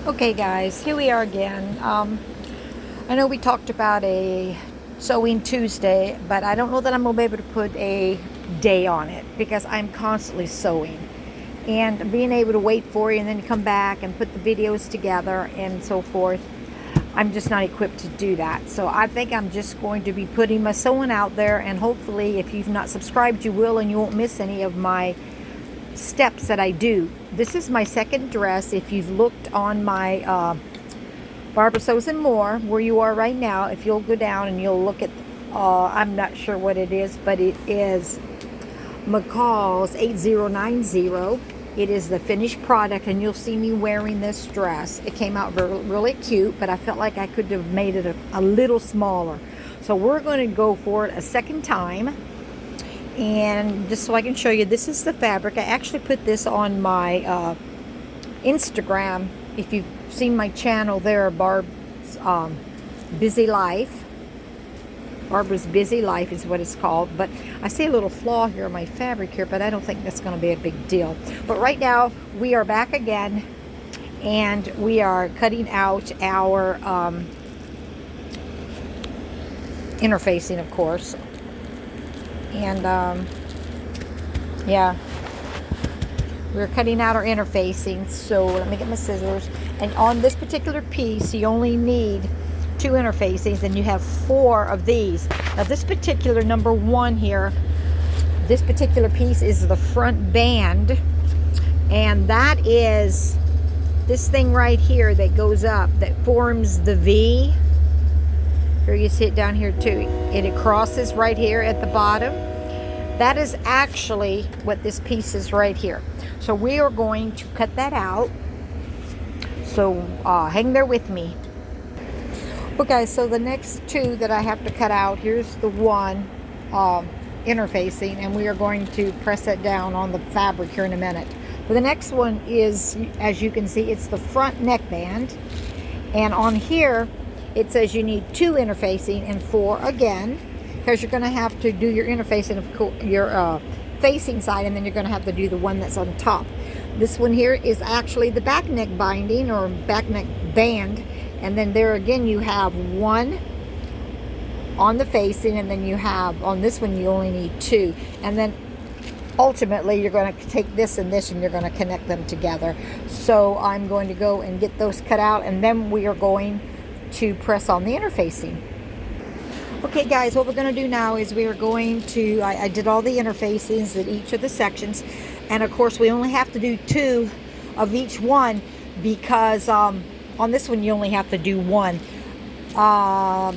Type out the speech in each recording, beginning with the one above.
Okay guys, here we are again. I know we talked about a sewing Tuesday, but I don't know that I'm going to be able to put a day on it because I'm constantly sewing. And being able to wait for you and then come back and put the videos together and so forth, I'm just not equipped to do that. So I think I'm just going to be putting my sewing out there, and hopefully if you've not subscribed you will, and you won't miss any of my steps that I do. This is my second dress. If you've looked on my Barbara Sews and More, where you are right now, if you'll go down and you'll look at, I'm not sure what it is, but it is McCall's 8090. It is the finished product, and you'll see me wearing this dress. It came out really cute, but I felt like I could have made it a little smaller. So we're going to go for it a second time. And just so I can show you, this is the fabric. I actually put this on my Instagram. If you've seen my channel there, Barb's Busy Life. Barbara's Busy Life is what it's called. But I see a little flaw here in my fabric here, but I don't think that's going to be a big deal. But right now, we are back again, and we are cutting out our interfacing, of course. And yeah, we're cutting out our interfacing. So let me get my scissors. And on this particular piece, you only need 2 interfacings, and you have 4 of these. Now this particular number 1 here, this particular piece is the front band, and that is this thing right here that goes up, that forms the V. Here you see it down here too, and it crosses right here at the bottom. That is actually what this piece is right here. So we are going to cut that out. So hang there with me. Okay, so the next 2 that I have to cut out, here's the one interfacing, and we are going to press it down on the fabric here in a minute. But the next one is, as you can see, it's the front neckband, and on here it says you need 2 interfacing and 4 again, because you're going to have to do your interfacing of your facing side, and then you're going to have to do the one that's on top. This one here is actually the back neck binding or back neck band, and then there again you have 1 on the facing, and then you have on this one you only need 2, and then ultimately you're going to take this and this and you're going to connect them together. So I'm going to go and get those cut out, and then we are going to press on the interfacing. Okay guys, what we're going to do now is we are going to, I did all the interfacings at each of the sections, and of course we only have to do 2 of each one, because on this one you only have to do 1,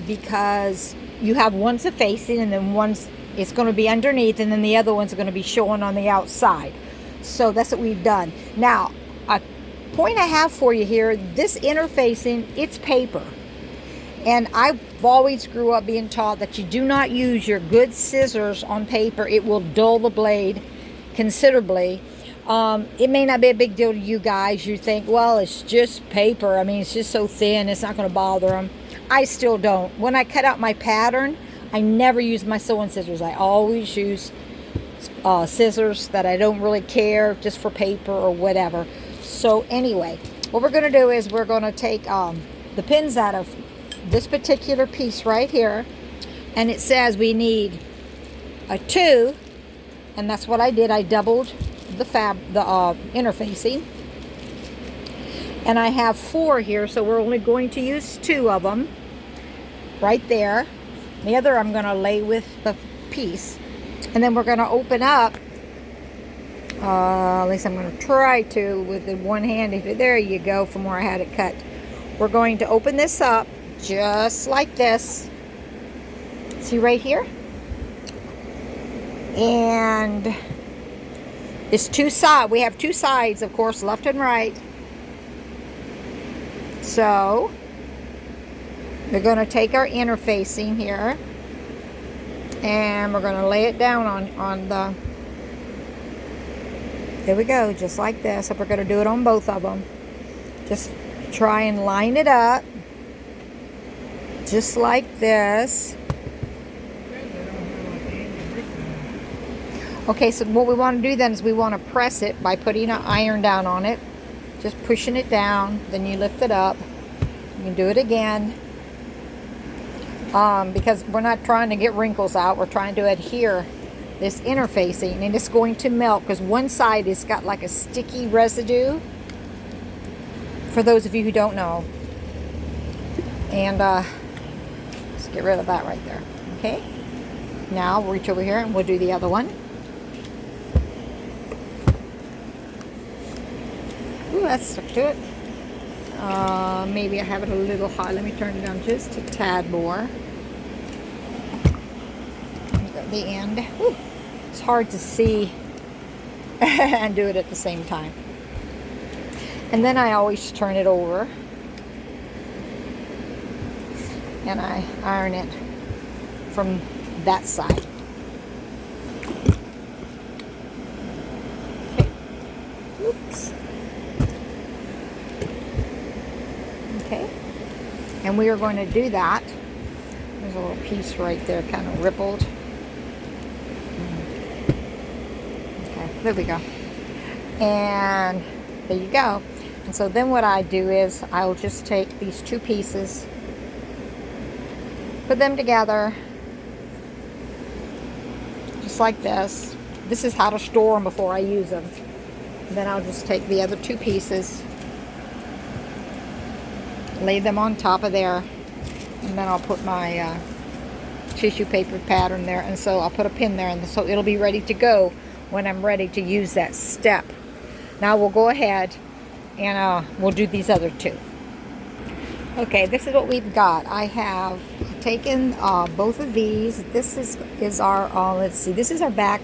because you have one's a facing, and then one's it's going to be underneath, and then the other one's going to be showing on the outside. So that's what we've done. Now, a point I have for you here, this interfacing, it's paper. And I've always grew up being taught that you do not use your good scissors on paper. It will dull the blade considerably. It may not be a big deal to you guys. You think, well, it's just paper. I mean, it's just so thin, it's not going to bother them. I still don't. When I cut out my pattern, I never use my sewing scissors. I always use scissors that I don't really care, just for paper or whatever. So anyway, what we're going to do is we're going to take the pins out of this particular piece right here, and it says we need a 2, and that's what I did. I doubled the interfacing, and I have 4 here, so we're only going to use 2 of them right there. The other I'm going to lay with the piece, and then we're going to open up, at least I'm going to try to with the one hand. There you go, from where I had it cut. We're going to open this up just like this. See right here? And it's 2 sides. We have 2 sides, of course, left and right. So we're going to take our interfacing here, and we're going to lay it down on the, there we go, just like this. So we're going to do it on both of them. Just try and line it up just like this. Okay, so what we want to do then is we want to press it by putting an iron down on it. just pushing it down, then you lift it up. You can do it again. Because we're not trying to get wrinkles out, we're trying to adhere this interfacing, and it's going to melt because one side has got like a sticky residue, for those of you who don't know. And let's get rid of that right there. Okay, now we'll reach over here and we'll do the other one. Ooh, that's stuck to it. Maybe I have it a little high. Let me turn it down just a tad more. At the end. Ooh, it's hard to see and do it at the same time. And then I always turn it over and I iron it from that side. Okay. Oops. Okay. And we are going to do that. There's a little piece right there, kind of rippled. Okay, there we go. And there you go. And so then what I do is I'll just take these two pieces, put them together, just like this. This is how to store them before I use them. And then I'll just take the other two pieces, lay them on top of there, and then I'll put my tissue paper pattern there, and so I'll put a pin there, and so it'll be ready to go when I'm ready to use that step. Now we'll go ahead and we'll do these other two. Okay, this is what we've got. I have taken both of these. This is our, let's see, this is our back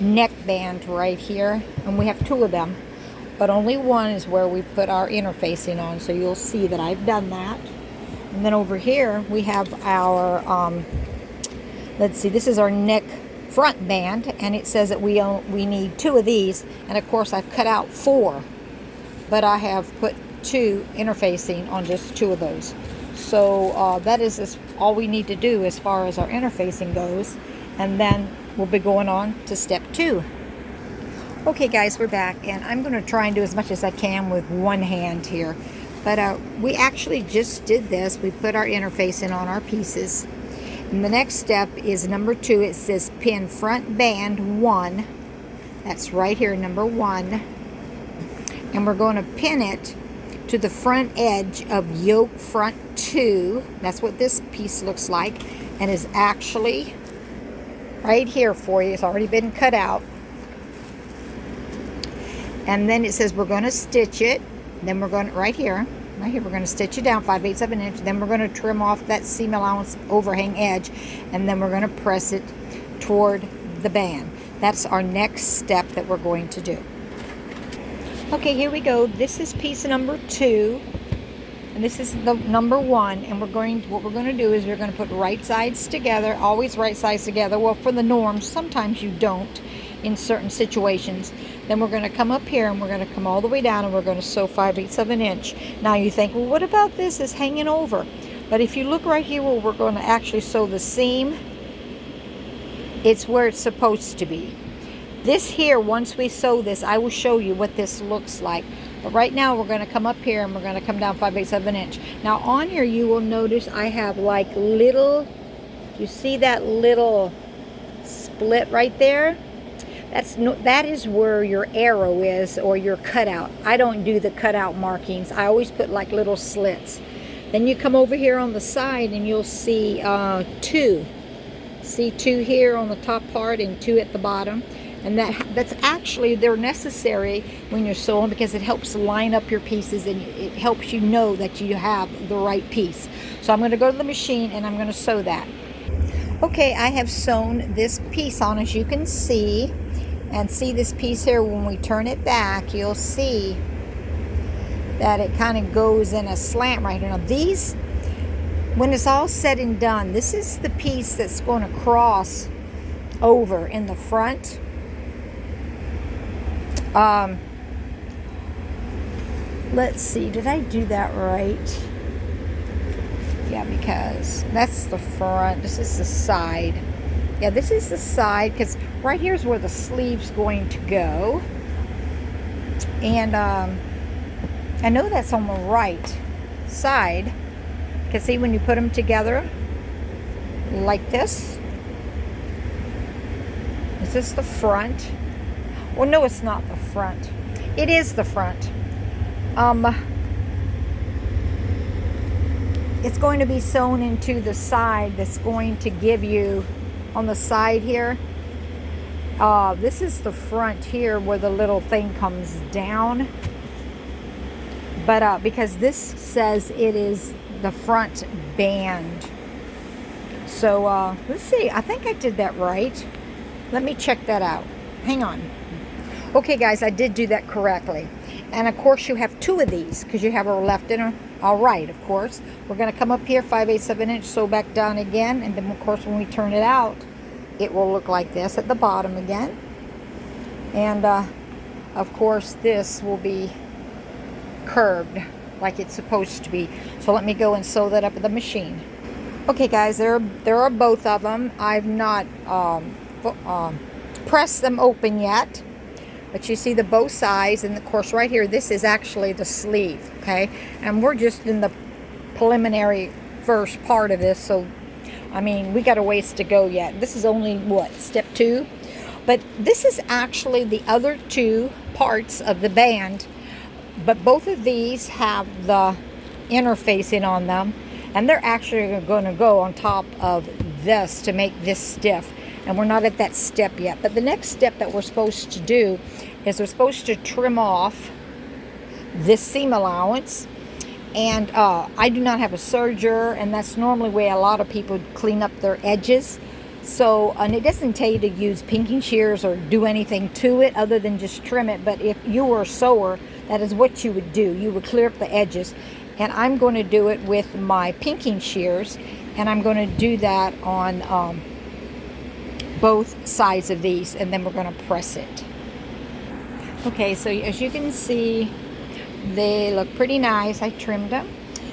neck band right here, and we have two of them, but only one is where we put our interfacing on, so you'll see that I've done that. And then over here we have our, let's see, this is our neck front band, and it says that we need two of these, and of course I've cut out 4, but I have put 2 interfacing on just 2 of those. So that is all we need to do as far as our interfacing goes, and then we'll be going on to step 2. Okay guys, we're back, and I'm going to try and do as much as I can with one hand here, but we actually just did this. We put our interfacing on our pieces. And the next step is number 2. It says pin front band 1. That's right here, number 1. And we're going to pin it to the front edge of yoke front 2. That's what this piece looks like, and is actually right here for you. It's already been cut out. And then it says we're going to stitch it. Then we're going to, right here, we're going to stitch it down 5/8 of an inch. Then we're going to trim off that seam allowance overhang edge, and then we're going to press it toward the band. That's our next step that we're going to do. Okay, here we go. This is piece number 2, and this is the number 1. And what we're going to do is we're going to put right sides together, always right sides together. Well, for the norm, sometimes you don't in certain situations. Then we're going to come up here, and we're going to come all the way down, and we're going to sew 5/8 of an inch. Now you think, well, what about this is hanging over? But if you look right here where we're going to actually sew the seam, it's where it's supposed to be. This here, once we sew this, I will show you what this looks like. But right now we're going to come up here, and we're going to come down 5/8 of an inch. Now on here you will notice I have like little, you see that little split right there? That is where your arrow is, or your cutout. I don't do the cutout markings. I always put like little slits. Then you come over here on the side, and you'll see 2. See 2 here on the top part and 2 at the bottom. And that's actually, they're necessary when you're sewing, because it helps line up your pieces, and it helps you know that you have the right piece. So I'm going to go to the machine, and I'm going to sew that. Okay, I have sewn this piece on, as you can see. And see this piece here, when we turn it back, you'll see that it kind of goes in a slant right here. Now these, when it's all said and done, this is the piece that's going to cross over in the front. Let's see, did I do that right? Yeah, because that's the front, this is the side. Yeah, this is the side, because right here is where the sleeve's going to go. And I know that's on the right side. You can see when you put them together like this. Is this the front? Well, no, it's not the front. It is the front. It's going to be sewn into the side that's going to give you on the side here. This is the front here where the little thing comes down. But because this says it is the front band. So let's see. I think I did that right. Let me check that out. Hang on. Okay, guys, I did do that correctly. And of course, you have two of these because you have a left and a right, of course. We're going to come up here 5/8 inch, sew back down again. And then, of course, when we turn it out, it will look like this at the bottom again. And, of course, this will be curved like it's supposed to be. So let me go and sew that up at the machine. Okay, guys, there are both of them. I've not pressed them open yet. But you see the both sides, and of course right here, this is actually the sleeve, okay? And we're just in the preliminary first part of this, so, I mean, we got a ways to go yet. This is only, what, step 2? But this is actually the other two parts of the band, but both of these have the interfacing on them, and they're actually going to go on top of this to make this stiff. And we're not at that step yet. But the next step that we're supposed to do is we're supposed to trim off this seam allowance. And I do not have a serger, and that's normally where a lot of people clean up their edges. So, and it doesn't tell you to use pinking shears or do anything to it other than just trim it. But if you were a sewer, that is what you would do. You would clear up the edges. And I'm going to do it with my pinking shears. And I'm going to do that on both sides of these, and then we're going to press it. Okay, so as you can see, they look pretty nice. I trimmed them.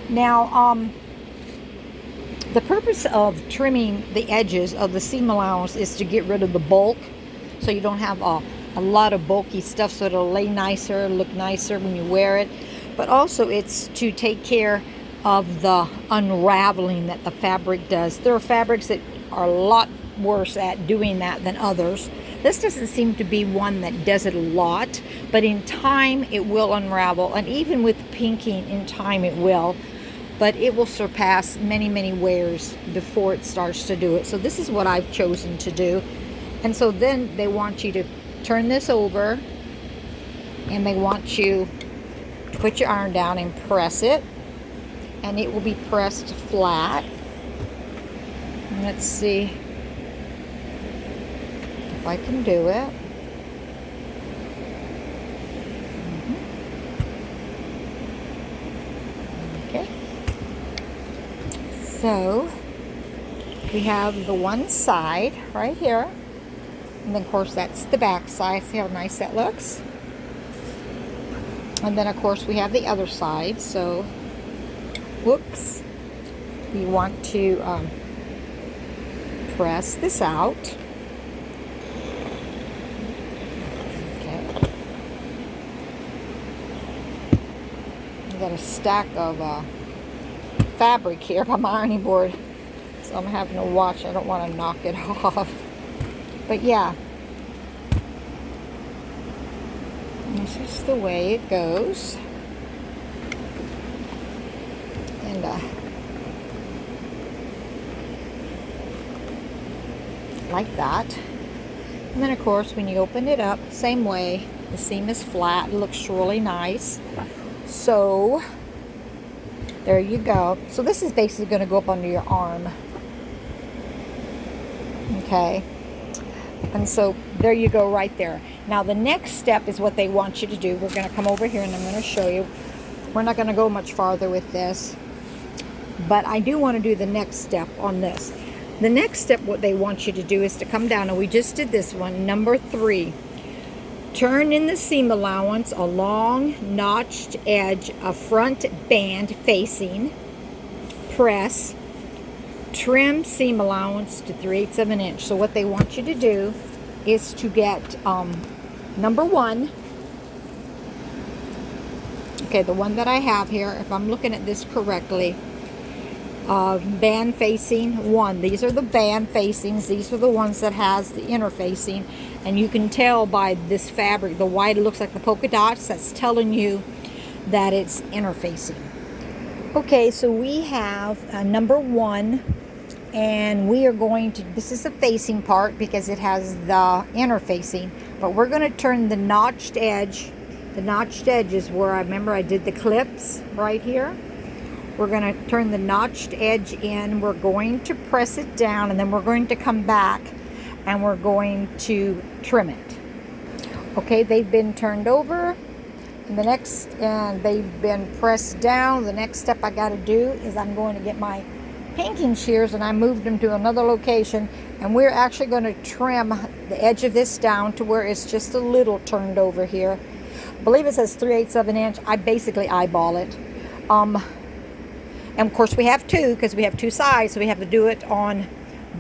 Now, the purpose of trimming the edges of the seam allowance is to get rid of the bulk, so you don't have a lot of bulky stuff, so it'll lay nicer, look nicer when you wear it. But also it's to take care of the unraveling that the fabric does. There are fabrics that are a lot worse at doing that than others. This doesn't seem to be one that does it a lot, but in time it will unravel, and even with pinking in time it will, but it will surpass many wears before it starts to do it. So this is what I've chosen to do. And so then they want you to turn this over, and they want you to put your iron down and press it, and it will be pressed flat. And let's see if I can do it. Okay. So we have the one side right here, and then of course that's the back side. See how nice that looks? And then of course we have the other side. So whoops, we want to press this out. Got a stack of fabric here by my ironing board, so I'm having to watch. I don't want to knock it off, but yeah, this is the way it goes. And like that. And then of course when you open it up, same way, the seam is flat. It looks really nice. So there you go. So this is basically going to go up under your arm. Okay. And so there you go right there. Now the next step is what they want you to do. We're going to come over here and I'm going to show you. We're not going to go much farther with this, but I do want to do the next step on this. The next step, what they want you to do is to come down, and we just did this one, number 3. Turn in the seam allowance a long notched edge of front band facing. Press. Trim seam allowance to 3/8 of an inch. So what they want you to do is to get number 1 Okay, the one that I have here, if I'm looking at this correctly, band facing one. These are the band facings. These are the ones that has the interfacing, and you can tell by this fabric, the white, it looks like the polka dots. That's telling you that it's interfacing. Okay, so we have number 1, and we are going to, this is the facing part because it has the interfacing, but we're going to turn the notched edge. The notched edge is where I remember I did the clips right here. We're going to turn the notched edge in. We're going to press it down, and then we're going to come back and we're going to trim it. Okay, they've been turned over, and they've been pressed down. The next step I got to do is I'm going to get my pinking shears, and I moved them to another location, and we're actually going to trim the edge of this down to where it's just a little turned over here. I believe it says 3/8 of an inch. I basically eyeball it. And of course we have 2 because we have 2 sides, so we have to do it on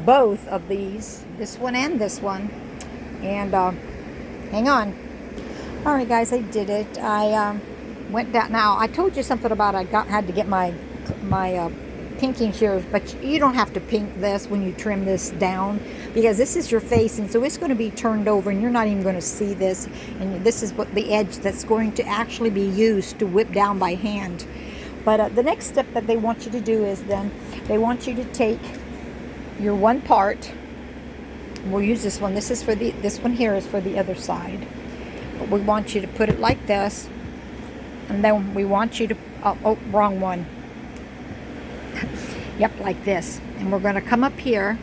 both of these, this one and this one. And hang on. All right, guys, I did it. I went down. Now I told you something about had to get my pinking shears, but you don't have to pink this when you trim this down because this is your facing, so it's going to be turned over and you're not even going to see this. And this is what the edge that's going to actually be used to whip down by hand. But the next step that they want you to do is then they want you to take your one part. We'll use this one. This one here is for the other side. But we want you to put it like this, and then we want you to, oh, wrong one. Yep, like this. And we're going to come up here.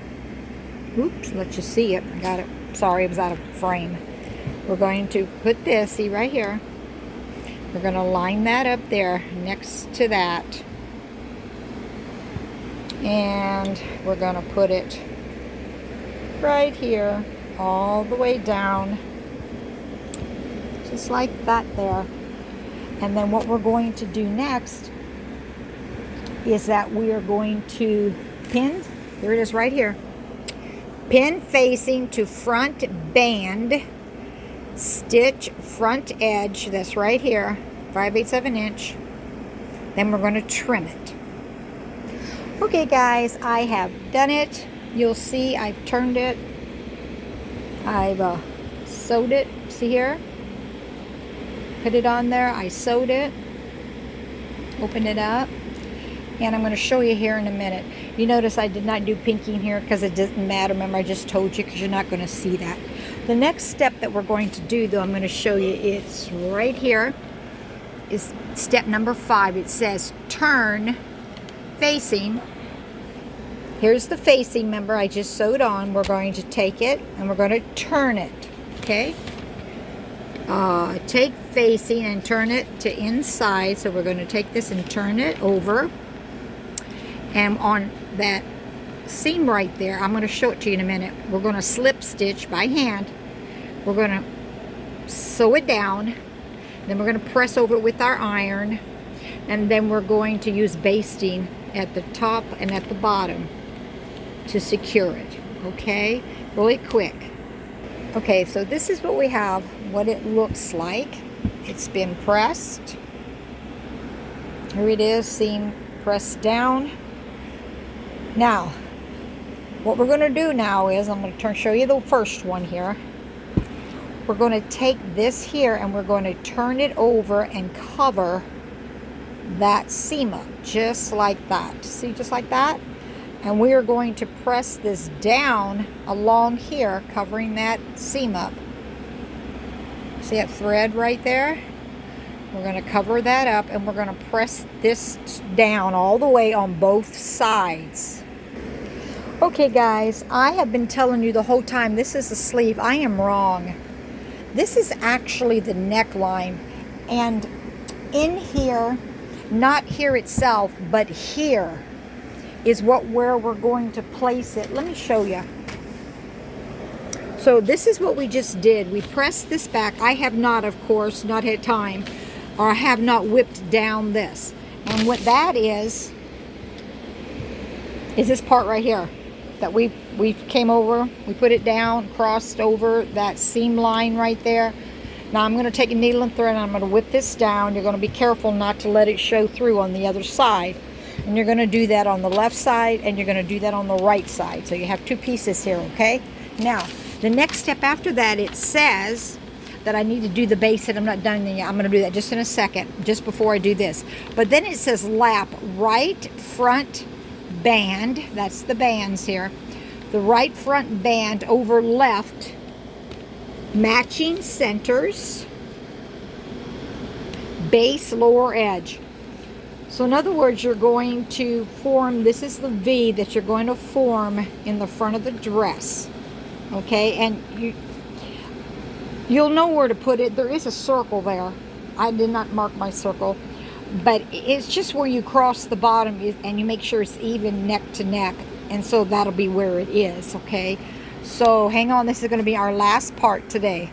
Oops, let you see it. I got it. Sorry, it was out of frame. We're going to put this, see right here. We're going to line that up there next to that. And we're going to put it right here, all the way down. Just like that there. And then what we're going to do next is that we are going to pin, here it is right here, pin facing to front band, stitch front edge, that's right here, 5/8 of an inch. Then we're going to trim it. Okay, guys, I have done it. You'll see I've turned it. I've sewed it. See here? Put it on there. I sewed it. Open it up. And I'm going to show you here in a minute. You notice I did not do pinking here because it doesn't matter. Remember, I just told you because you're not going to see that. The next step that we're going to do, though, I'm going to show you. It's right here. Is step number 5. It says turn facing. Here's the facing, remember I just sewed on. We're going to take it and we're going to turn it. Okay? Take facing and turn it to inside. So we're going to take this and turn it over. And on that seam right there, I'm going to show it to you in a minute. We're going to slip stitch by hand. We're going to sew it down. Then we're going to press over it with our iron. And then we're going to use basting at the top and at the bottom to secure it. Okay? Really quick. Okay, so this is what we have, what it looks like. It's been pressed. Here it is, seam pressed down. Now, what we're going to do now is, I'm going to show you the first one here. We're going to take this here and we're going to turn it over and cover that seam up, just like that. See, just like that? And we are going to press this down along here, covering that seam up. See that thread right there? We're going to cover that up and we're going to press this down all the way on both sides. Okay, guys, I have been telling you the whole time this is a sleeve. I am wrong. This is actually the neckline, and in here, not here itself, but here is where we're going to place it. Let me show you. So this is what we just did. We pressed this back. I have not, of course, not had time, or I have not whipped down this. And what that is this part right here that we came over, we put it down, crossed over that seam line right there, Now I'm going to take a needle and thread and I'm going to whip this down. You're going to be careful not to let it show through on the other side. And you're going to do that on the left side and you're going to do that on the right side. So you have two pieces here, okay? Now, the next step after that, it says that I need to do the base, and I'm not done yet. I'm going to do that just in a second, just before I do this. But then it says lap right front band. That's the bands here. The right front band over left, matching centers, base lower edge. So in other words, you're going to form, this is the V that you're going to form in the front of the dress. Okay, and you'll know where to put it. There is a circle there. I did not mark my circle, but it's just where you cross the bottom and you make sure it's even neck to neck, and so that'll be where it is. Okay, so hang on, this is going to be our last part today.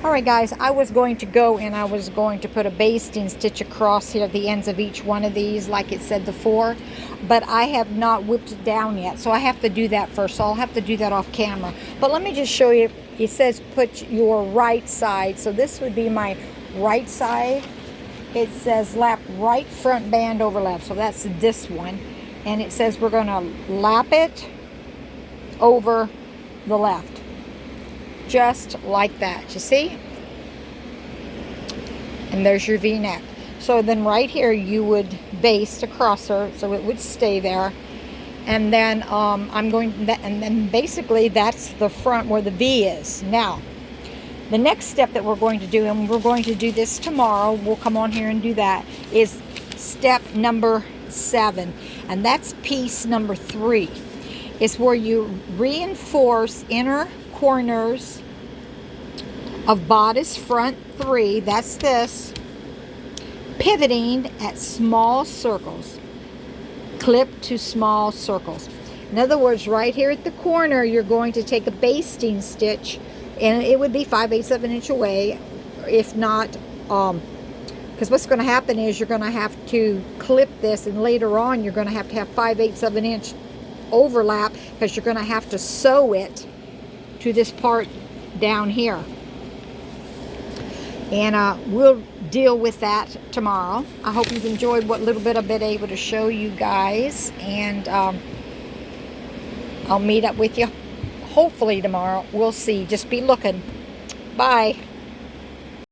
All right guys, I was going to go and I was going to put a basting stitch across here at the ends of each one of these like it said before, but I have not whipped it down yet, so I have to do that first. So I'll have to do that off camera. But let me just show you. It says put your right side, so this would be my right side. It says lap right front band over left, so that's this one, and it says we're going to lap it over the left. Just like that, you see? And there's your V-neck. So then right here you would baste across her so it would stay there. And then and then basically that's the front where the V is. Now, the next step that we're going to do, and we're going to do this tomorrow, we'll come on here and do that, is step number 7. And that's piece number 3. It's where you reinforce inner corners of bodice front 3, that's this, pivoting at small circles, clip to small circles. In other words, right here at the corner, you're going to take a basting stitch, and it would be 5/8 of an inch away, if not, because what's going to happen is you're going to have to clip this, and later on you're going to have 5/8 of an inch overlap, because you're going to have to sew it to this part down here. And we'll deal with that tomorrow. I hope you've enjoyed what little bit I've been able to show you guys, and I'll meet up with you hopefully tomorrow. We'll see. Just be looking. Bye.